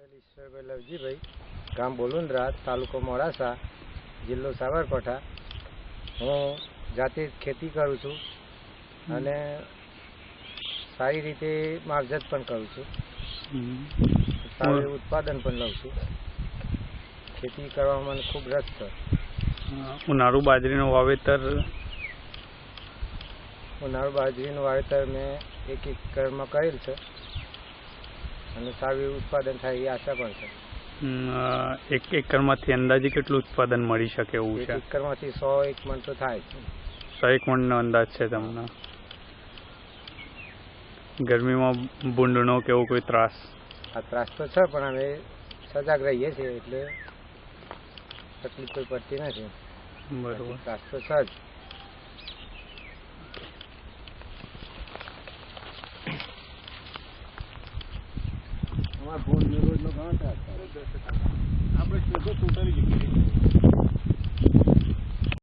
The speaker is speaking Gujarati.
પટેલ ઈશ્વરભાઈ લવજીભાઈ, ગામ બોલુંદ્રા, તાલુકો મોડાસા, જિલ્લો સાબરકાંઠા. હું જાતે ખેતી કરું છું અને સારી રીતે માવજત પણ કરું છું, સારું ઉત્પાદન પણ લઉં છું. ખેતી કરવામાં મને ખૂબ રસ છે. ઉનાળુ બાજરીનું વાવેતર મેં 1 એકરમાં કરેલ છે અને સારું ઉત્પાદન થાય એ આશા પણ છે. 1 એકરમાંથી અંદાજે કેટલું ઉત્પાદન મળી શકે એવું છે? 1 એકરમાંથી 101 મણ તો થાય છે. 101 મણનો અંદાજ છે તમને? ગરમીમાં ભૂંડનો કે એવો કોઈ ત્રાસ? આ ત્રાસ તો છે, પણ અમે સજાગ રહીએ છીએ એટલે તકલીફ કોઈ પડતી નથી. બરોબર. ત્રાસ તો છે જ. અમારા ભૂંડ રોજનો ઘણો ત્રાસ થાય.